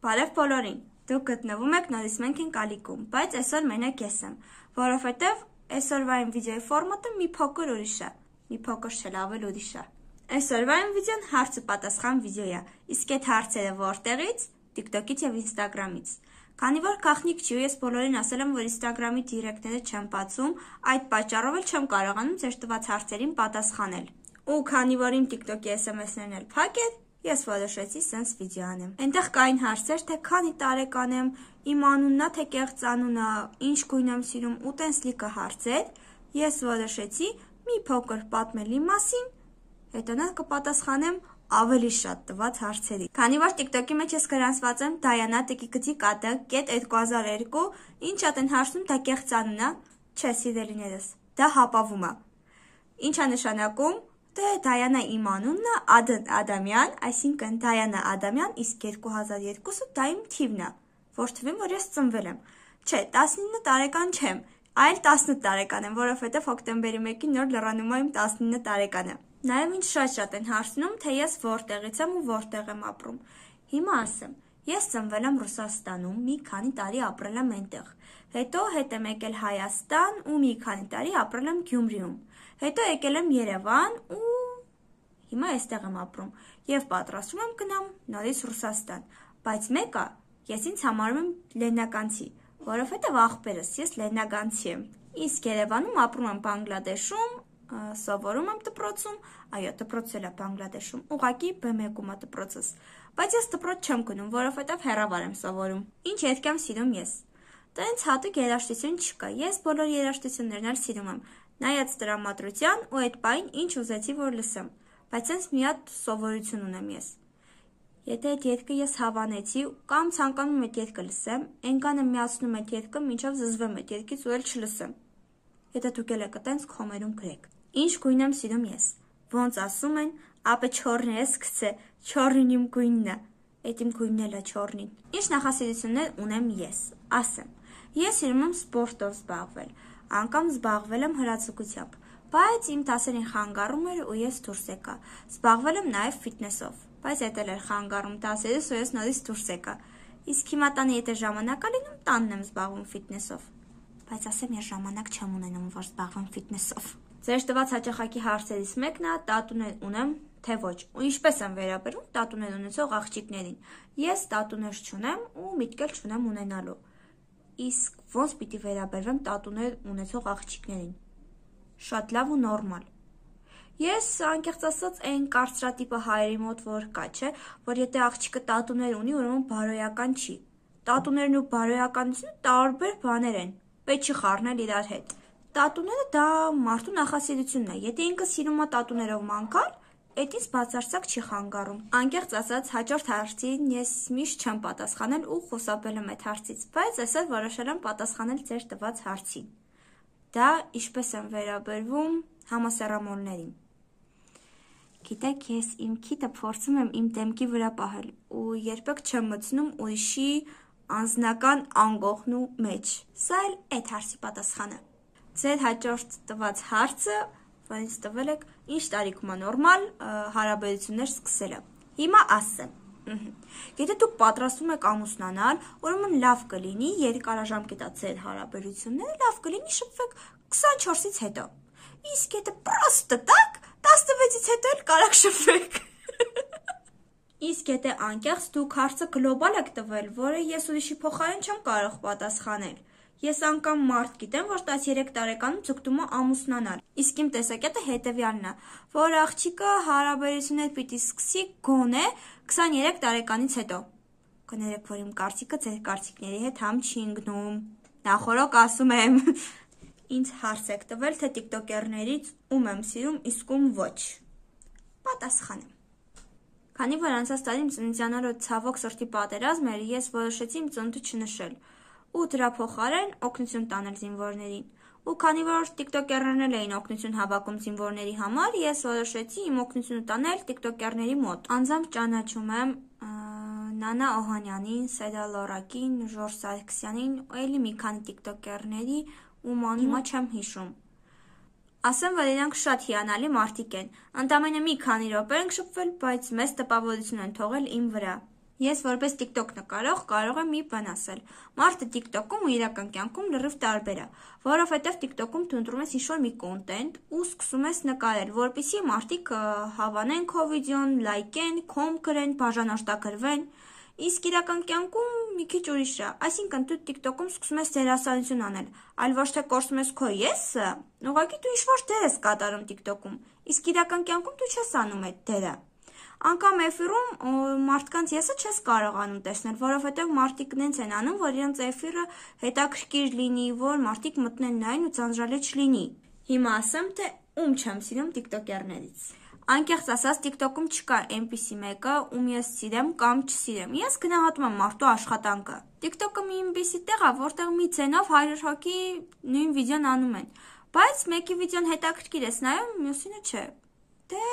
Բարև բոլորին, դուք գտնվում եք նորից մենք ենք ալիքում, բայց այսօր մենակ ես եմ, որովհետև այսօրվա իմ վիդեոյի ֆորմատը մի փոքր ուրիշ է, մի փոքր չէ, լավ էլ ուրիշ է։ Այսօրվա իմ վիդեոն հարց ու պատասխան վիդեո է, իսկ այդ հարցերը որտեղից, TikTok-ից եւ Instagram-ից։ Քանի որ գաղտնիք չի ու ես բոլորին ասել եմ, որ Instagram-ի դիրեկտները չեմ բացում, այդ պատճառով էլ չեմ կարողանում ձեր տված հարցերին պատասխանել։ Ու քանի որ իմ TikTok-ի SMS-ներն էլ փակ են, ես որոշեցի սենց վիդեո անեմ։ Այնտեղ կային հարցեր, թե քանի տարեկան եմ, իմ անունն է, թե կեղծ անունն է, ինչ գույն եմ սիրում ու տենց լիքը հարցեր, ես որոշեցի մի փոքր պատմել իմ մասին, հետո կպատասխանեմ ավելի շատ տված հարցերի։ Քանի որ TikTok-ի մեջ ես գրանցված եմ Դայանա Տիկիկցի կատը @2002, ինչ ատեն հարցնում դա կեղծ անուն է, չէ սիրելիներս, դա հապավում է։ Ինչ է նշանակում։ Դե Դայանա իմ անունն է, Ադն Ադամյան, այսինքն Դայանա Ադամյան, իսկ 2002-ը դա իմ թիվն է, որ թվին, որ ես ծնվել եմ։ Չէ, 19 տարեկան չեմ, այլ 18 տարեկան եմ, որովհետև հոկտեմբերի 1-ին նոր լրանում է իմ 19 տարեկանը։ Նաև ինձ շատ են հարցնում, թե ես որտեղից եմ ու որտեղ եմ ապրում։ Հիմա ասեմ, ես ծնվել եմ Ռուսաստանում, մի քանի տարի ապրել եմ այնտեղ։ Հետո հետ եմ եկել Հայաստան ու մի քանի տարի ապրել եմ Գյումրիում։ Հետո եկել եմ Երևան ու հիմա այստեղ եմ ապրում եւ պատրաստվում եմ գնամ նորից Ռուսաստան, բայց մեկը ես ինձ համարում եմ լեննականցի, որովհետեւ աղբերս ես լեննականցի եմ։ Իսկ Երևանում ապրում եմ Բանգլադեշում, սովորում եմ դպրոցում, այո, դպրոցել է Բանգլադեշում, ուղղակի B1-ում է դպրոցս, բայց ես դպրոց չեմ գնում, որովհետեւ հեռավար եմ սովորում։ Ինչ հետք եմ սիրում ես։ Տենց հատուկ երաժշտություն չկա, ես բոլոր երաժշտություններն էլ սիրում եմ, նայած տրամադրության ու այդ պայն ինչ ուզեցի որ լսեմ, բայց հենց մի հատ սովորություն ունեմ ես։ Եթե այդ երգը ես հավանեցի կամ ցանկանում եմ այդ երգը լսեմ, այնքան եմ միացնում այդ երգը, մինչև զզվեմ այդ երգից ու էլ չլսեմ։ Եթե դուք էլ եք տենց քոմերում գրեք։ Ինչ գույն եմ սիրում ես։ Ոնց ասում են, ապե չորն ես գցե, չորին իմ գույնն է։ Այդ իմ գույնն էլ է չորնին։ Ինչ նախասիրություններ ունեմ ես։ Ասեմ, ես սիրում եմ սպորտով զբաղվել, անգամ զբաղվել եմ հրացակությամբ, բայց իմ դասերին խանգարում էր ու ես դուրս եկա։ Զբաղվել եմ նաև ֆիթնեսով, բայց այդ էլ էր խանգարում դասերից ու ես նորից դուրս եկա։ Իսկ հիմա տանը եթե ժամանակ է լինում, տանն եմ զբաղվում ֆիթնեսով։ Բայց ասեմ, ես ժամանակ չեմ ունենում, որ զբաղվեմ ֆիթնեսով։ Ձեր տված հաճախակի հարցերից մեկն է, տատուներ ունեմ, թե ոչ, ու ինչպես եմ վերաբերում տատուներ ունեցող աղջիկներին։ Ես տատուներ չունեմ ու միտք էլ չունեմ ունենալու։ Իսկ ոնց պիտի վերաբերվեմ տատուներ ունեցող աղջիկներին։ Շատ լավ ու նորմալ։ Ես անկեղծ ասած այն կարծրատիպը հայերի մոտ որ կա, չէ, որ եթե աղջիկը տատուներ ունի, ուրեմն բարոյական չի։ Տատուներն ու բարոյականությունը տարբեր բաներ են։ Պետք չի խառնել իրար հետ։ Տատուները դա մարդու նախասիրությունն է։ Եթե ինքը սիրում է տատուներով մանկալ, այդ ինձ բացարձակ չի խանգարում։ Անկեղծ ասած, հաջորդ հարցին ես միշտ չեմ պատասխանել ու խուսափել եմ այդ հարցից, բայց այսօր որոշել եմ պատասխանել ձեր տված հարցին։ Դա ինչպես եմ վերաբերվում համասեռամոլներին։ Գիտեք, ես իմ քիթը փորձում եմ իմ դեմքի վրա պահել ու երբեք չեմ մտցնում ուրիշի անձնական անգողնու մեջ։ Սա էլ այդ հարցի պատասխանը։ Ձեր հաջորդ տված հարցը, որ ինձ տվել եք, ինչ տարիքում է նորմալ հարաբերություններ սկսելը։ Հիմա ասեմ։ Եթե դուք պատրաստվում եք ամուսնանալ, ուրեմն լավ կլինի երկարաժամկետ ձեր հարաբերությունները, լավ կլինի շփվեք 24-ից հետո։ Իսկ եթե պրոստը տակ, 16-ից հետո էլ կարող շփվեք։ Իսկ եթե անկեղծ դուք հարցը գլոբալ եք տվել, որը ես ուրիշի փոխարեն չեմ կարող պատասխանել։ Ես անգամ մարդ գիտեմ, որ 13 տարեկանում ձգտում է ամուսնանալ։ Իսկ իմ տեսակետը հետևյալն է, որ աղջիկը հարաբերություններ պիտի սկսի գոնե 23 տարեկանից հետո։ Կներեք, որ իմ կարծիքը ձեր կարծիքների հետ համ չի ընկնում։ Նախորոք ասում եմ։ Ինձ հարց եք տվել, թե տիկտոկերներից ում եմ սիրում, իսկ ում ոչ։ Պատասխանեմ։ Քանի որ անցած տարի իմ ծննդյան օրը ցավոք սրտի պատերազմ էր, ես որոշեցի իմ ծնունդը չնշել ու դրա փոխարեն օգնություն տանել զինվորներին։ Ու քանի որ տիկտոկերներն էլ էին օգնություն հավաքում զինվորների համար, ես որոշեցի իմ օգնությունը տանել տիկտոկերների մոտ։ Անձամբ ճանաչում եմ Նանա Օհանյանին, Սեդա Լորակին, Ժորժ Սարգսյանին, ու էլի մի քանի տիկտոկերների ում անունը չեմ հիշում։ Ասեմ, որ իրանք շատ հիանալի մարդիկ են։ Ընդամենը մի քանի րոպե ենք շփվել, բայց մեծ տպավորություն են թողել իմ վրա։ Ես որպես TikTok նկարող կարող եմ մի բան ասել։ Մարդը TikTok-ում ու իրական կյանքում լրիվ տարբեր է, որովհետև TikTok-ում դու ընտրում ես ինչ-որ մի կոնտենտ ու սկսում ես նկարել, որպեսզի մարդիկ հավանեն քո վիդեոն, լայքեն, կոմենտ գրեն, բաժանորդագրվեն։ Իսկ իրական կյանքում մի քիչ ուրիշ է, այսինքն դու TikTok-ում սկսում ես դերասանություն անել, այլ ոչ թե կորցնում ես քո եսը, ուղղակի դու ինչ-որ դեր ես կատարում TikTok-ում, իսկ իրական կյանքում դու չես անում այդ դերը։ Անկամ էֆիրում մարդկանց եսը չես կարողանում տեսնել, որովհետև մարդիկ նենց են անում, որ իրենց էֆիրը հետաքրքիր լինի, որ մարդիկ մտնեն նայեն ու ձանձրալի չլինի։ Հիմա ասեմ, թե ում չեմ սիրում TikTok-երներից։ Անկեղծ ասած, TikTok-ում չկա այնպիսի մեկը, ում ես սիրեմ կամ չսիրեմ։ Ես գնահատում եմ մարդու աշխատանքը։ TikTok-ը մի այնպիսի տեղ է, որտեղ մի ցենով 100 հոգի նույն վիդեոն անում են։ Բայց մեկի վիդեոն հետաքրքիր ես նայում, մյուսինը չէ։ Դե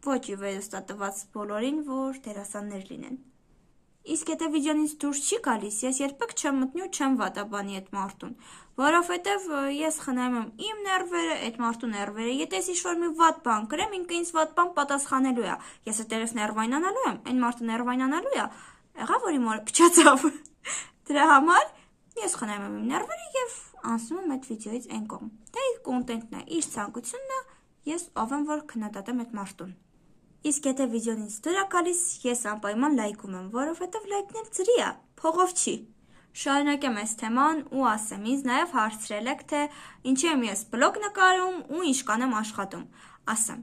ոչ վերստատված բոլորին, որ դերասաններ լինեն։ Իսկ եթե վիդեոն ինձ դուրս չի գալիս, ես երբեք չեմ մտնի ու չեմ վատաբանի այդ մարդուն, որովհետև ես խնայում եմ իմ ներվերը, այդ մարդու ներվերը, եթե ես ինչ-որ մի վատ բան գրեմ, ինքը ինձ վատ բան պատասխանելու է։ Ես այդտեղից ներվայնանալու եմ, այն մարդը ներվայնանալու է, եղավ որ իմ օրը փչացավ։ Դրա համար ես խնայում եմ իմ ներվերը եւ անցնում եմ այդ վիդեոից այն կողմ։ Դա իր կոնտենտն է, իր ցանկությունն է, ես ով եմ որ քննադատեմ այդ մարդուն։ Իսկ եթե վիդեոն ինձ դուր է գալիս, ես անպայման լայքում եմ, որովհետև լայքն էլ ծրի է, փողով չի։ Շարունակեմ այս թեման ու ասեմ, ինձ նաև հարցրել եք, թե ինչի եմ ես բլոգ նկարում ու ինչ կանեմ աշխատում։ Ասեմ,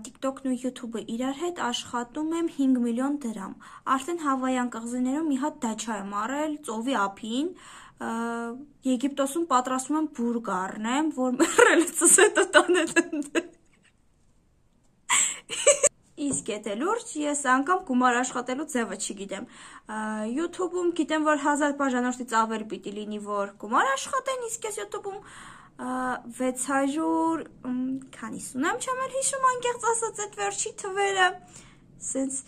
TikTok-ն ու YouTube-ը իրար հետ աշխատում եմ 5 միլիոն դրամ։ Արդեն Հավայան կղզիներում մի հատ դաչա եմ առել, ծովի ափին, Եգիպտոսում պատրաստում եմ բուրգ առնեմ, որ մեռել է ծսետը տանել։ Իսկ եթե լուրջ, ես անգամ գումար աշխատելու ձևը չգիտեմ։ YouTube-ում գիտեմ, որ 1000 բաժանորդից ավել պիտի լինի, որ գումար աշխատեն, իսկ ես YouTube-ում 600, քանիս ունեմ, չեմ էլ հիշում անկեղծ ասած այդ վերջի թվերը, սենց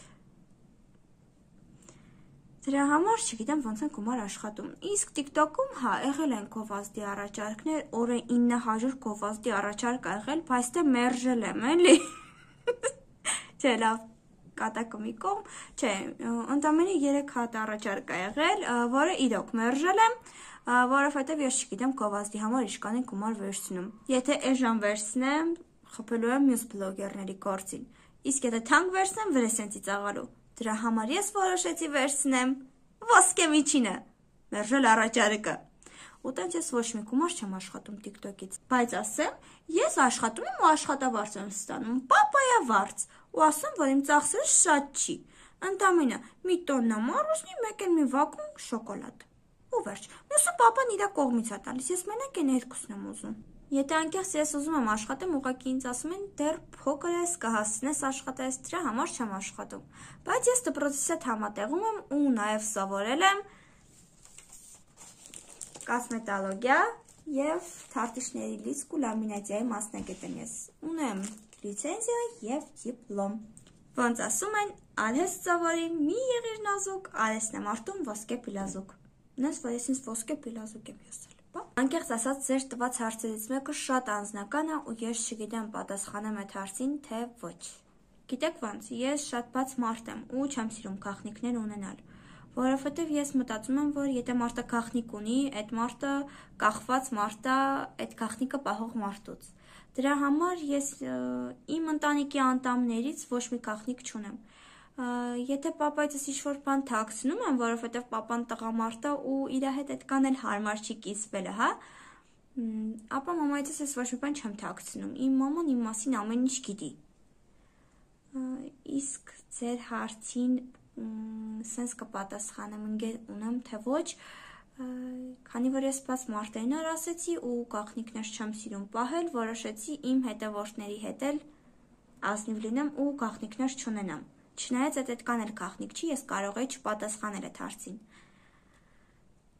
դրա համար չգիտեմ ոնց են գումար աշխատում։ Իսկ TikTok-ում հա, եղել են գովազդի առաջարկներ, օրը 900 գովազդի առաջարկ ա եղել, բայց դե մերժել եմ, էլի։ Չէ, լավ, կատակը մի կողմ, չէ, ընդամենը 3 հատ առաջարկ ա եղել, որը իրոք մերժել եմ, որովհետև ես չգիտեմ գովազդի համար ինչքան են գումար վերցնում։ Եթե էժան վերցնեմ, խփելու եմ մյուս բլոգերների գործին։ Իսկ եթե թանկ վերցնեմ, վրես են ծիծաղալու։ Դրա համար ես որոշեցի վերցնեմ ոսկե միջինը, մերժել առաջարկը։ Ուտենց ես ոչ մի գումար չեմ աշխատում TikTok-ից, բայց ասեմ, ես աշխատում եմ ու աշխատավարձ եմ ստանում, պապայա վարձ, ու ասեմ, որ իմ ծախսերը շատ չի, ընդամենը մի տոննա մառուսնի, մեկ էլ մի վակում շոկոլադ, ու վերջ, մյուսը պապան իրա կողմից է տալիս, ես մենակ են երկուսն եմ ուզում։ Եթե անկեղծ ես ուզում եմ աշխատեմ, ուղղակի ինձ ասում են դեռ փոքր ես, կհասցնես աշխատես, դրա համար չեմ աշխատում, բայց ես դպրոցիս հետ համատեղում եմ ու նաև սովորել եմ կոսմետոլոգիա և թարտիչների լիցք ու լամինացիայի մասնագետ եմ ես, ունեմ լիցենզիա և դիպլոմ։ Ոնց ասում են, արհես ծավալի մի եղիր նազուկ, արհեսն եմ արտում ոսկե պիլազուկ։ Նես որ ես ինձ ոսկե պիլազուկ եմ եսել։ Անկեղծ ասած, ձեր տված հարցերից մեկը շատ անձնական է ու ես չգիտեմ պատասխանեմ այդ հարցին, թե ոչ։ Գիտեք ոնց, ես շատ բաց մարդ եմ ու չեմ սիրում գաղտնիքներ ունենալ, որովհետև ես մտածում եմ, որ եթե մարդը գաղտնիք ունի, այդ մարդը կախված մարդ է, այդ գաղտնիքը պահող մարդուց։ Դրա համար ես իմ ընտանիքի անդամներից ոչ մի գաղտնիք չունեմ։ Եթե պապայցս ինչ-որ բան թաքցնում եմ, որովհետև պապան տղամարդ է ու իր հետ այդքան էլ հարմար չի կիսվելը, հա, ապա մամայցս ես ոչ մի բան չեմ թաքցնում։ Իմ մաման իմ մասին ամեն ինչ գիտի։ Իսկ ձեր հարցին սենց կպատասխանեմ ընկեր ունեմ, թե ոչ, քանի որ ես բաց մարտերին ասեցի ու գաղտնիքներ չեմ սիրում պահել, որոշեցի իմ հետևորդների հետ էլ ազնիվ լինեմ ու գաղտնիքներ չունենամ։ Չնայած այդքան էլ գաղտնիք չի, ես կարող էի չպատասխանել այդ հարցին։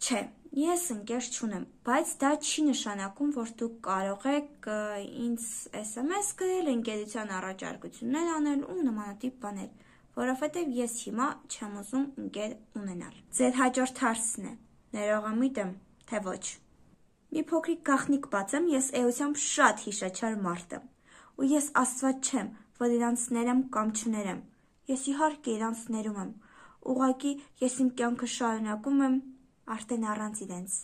Չէ, ես ընկեր չունեմ, բայց դա չի նշանակում, որ դուք կարող եք ինձ SMS գրել, ընկերության առաջարկություններ անել ու նմանատիպ բաներ, որովհետև ես հիմա չեմ ուզում ընկեր ունենալ։ Ձեր հաջորդ հարցն է, ներողամիտ եմ, թե ոչ։ Մի փոքրիկ գաղտնիք բացեմ, ես էությամբ շատ հիշաչար մարդ եմ, ու ես աստված չեմ, որ իրանց ներեմ կամ չներեմ։ Ես իհարկե իրանց ներում եմ, ուղղակի ես իմ կյանքը շարունակում եմ արդեն առանց իրենց։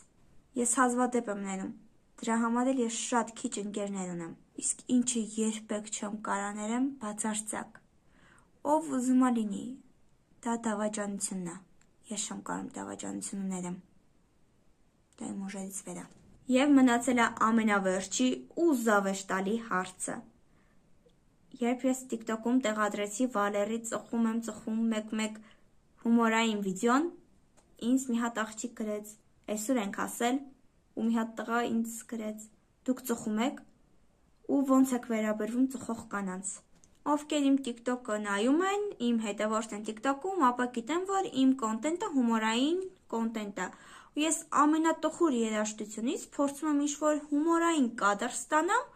Ես հազվադեպ եմ ներում, դրա համար էլ ես շատ քիչ ընկերներ ունեմ, իսկ ինչը երբեք չեմ կարող ներեմ, բացարձակ։ Ով ուզում է լինի, դա դավաճանությունն է, ես չեմ կարող դավաճանություն ներեմ, դա իմ ուժերից վեր է։ Եվ մնացել է ամենավերջի ու զավեշտալի հարցը։ Երբ ես TikTok-ում տեղադրեցի Վալերի ծխում եմ ծխում մեկ-մեկ հումորային վիդեոն, ինձ մի հատ աղջիկ գրեց, այսօր ենք ասել, ու մի հատ տղա ինձ գրեց, դուք ծխում եք, ու ոնց եք վերաբերվում ծխող կանանց։ Ովքեր իմ TikTok-ը նայում են, իմ հետևորդն են TikTok-ում, ապա գիտեն, որ իմ կոնտենտը հումորային կոնտենտ է։ Ու ես ամենատխուր երաժշտությունից փորձում եմ ինչ-որ հումորային կադր ստանամ,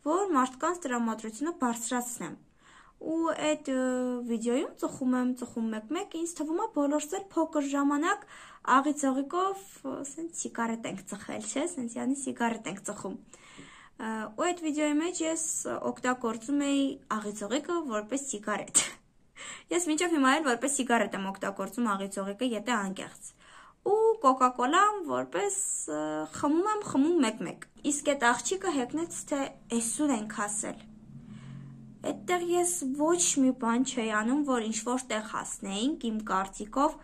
որ մարդկանց տրամադրությունը բարձրացնեմ։ Ու այդ վիդեոյում ծխում մեկ-մեկ, ինձ թվում է բոլորս էլ փոքր ժամանակ աղի-ծաղիկով սենց սիգարետ ենք ծխել, չէ, սենց յանի սիգարետ ենք ծխում։ Ու այդ վիդեոյի մեջ ես օգտագործում էի աղի-ծաղիկը որպես սիգարետ։ Ես մինչև հիմա էլ որպես սիգարետ եմ օգտագործում աղի-ծաղիկը, եթե անկեղծ։ Ու կոկա-կոլան որպես խմում մեկ-մեկ։ Իսկ այդ աղջիկը հեգնեց, թե այսօր ենք ասել։ Այդտեղ ես ոչ մի բան չէի անում, որ ինչ-որ տեղ հասնեինք, իմ կարծիքով,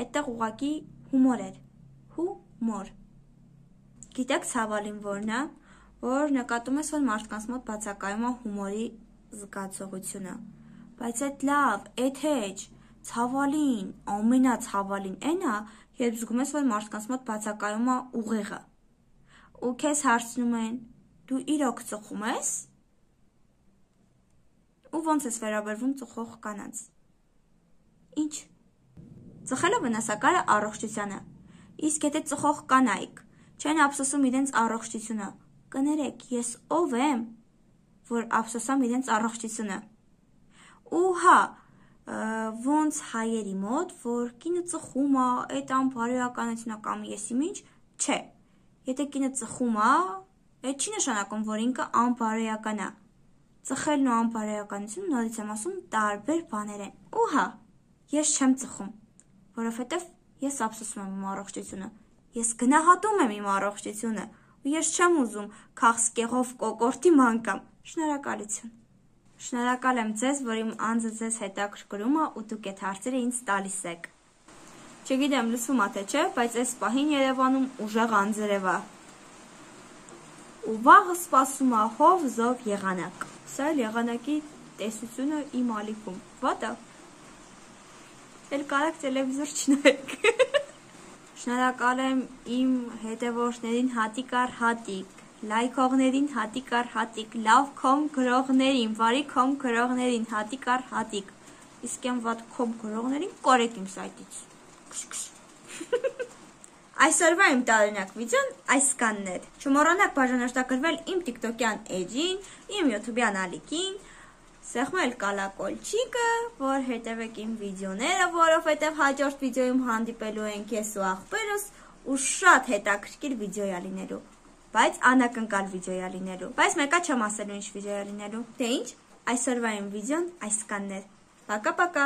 այդտեղ ուղղակի հումոր էր։ Հումոր։ Գիտեք ցավալին որն է, որ նկատում ես, որ մարդկանց մոտ բացակայում է հումորի զգացողությունը։ Բայց այդ լավ, այդ հեչ, ցավալին, ամենացավալին այն է, երբ զգում ես, որ մարդկանց մոտ բացակայում է ուղեղը։ Ու քեզ հարցնում են, դու իրոք ծխում ես։ Ու ոնց ես վերաբերվում ծխող կանանց։ Ինչ։ Ծխելը վնասակար է առողջությանը։ Իսկ եթե ծխող կանայք չեն ափսոսում իրենց առողջությունը, կներեք, ես ով եմ, որ ափսոսամ իրենց առողջությունը։ Ու հա, ոնց հայերի մոտ, որ կինը ծխում է, այդ անբարոյականությունը կամ եսի ինչ, չէ։ Եթե կինը ծխում է, այդ չի նշանակում, որ ինքը անբարոյական է։ Ծխելն ու անբարոյականությունը նորից եմ ասում տարբեր բաներ են։ Ու հա, ես չեմ ծխում, որովհետև ես ափսոսում եմ իմ առողջությունը։ Ես գնահատում եմ իմ առողջությունը, ու ես չեմ ուզում քաղցկեղով կոկորտի մանկամ։ Շնորհակալություն։ Շնորհակալ եմ ձեզ, որ իմ անձը ձեզ հետաքրքրում է ու դուք այդ հարցերը ինձ տալիս եք։ Չգիտեմ լսվում է թե չէ, բայց այս պահին Երևանում ուժեղ անձրև է։ Ու վաղը սպասում է հով, զով, եղանակ։ Սա էլ եղանակի տեսությունը իմ ալիքում։ Վատա։ Էլ կարակ տելևիզոր չնայեք։ Շնորհակալ եմ իմ հետևորդներին հատիկ առ հատիկ, լայքողներին հատիկ առ հատիկ, լավ կոմ գրողներին, բարի կոմ գրողներին հատիկ առ հատիկ։ Իսկ եմ վատ կոմ գրողներին կորեք իմ սայտից։ Այսօրվա իմ տարօրինակ վիդեոն այսքանն էր։ Չմոռանաք բաժանորդագրվել իմ TikTok-յան էջին, իմ YouTube-յան ալիքին, սեղմել կալակոլչիկը, որ հետևեք իմ վիդեոները, որովհետև հաջորդ վիդեոյում հանդիպելու ենք ես ու աղբերս ու շատ հետաքրքիր վիդեո է լինելու, բայց անակնկալ վիդեո է լինելու, բայց մեկա չեմ ասելու ինչ վիդեո է լինելու։ Դե ինչ, այսօրվա իմ վիդեոն այսքանն էր։ Պակա-պակա։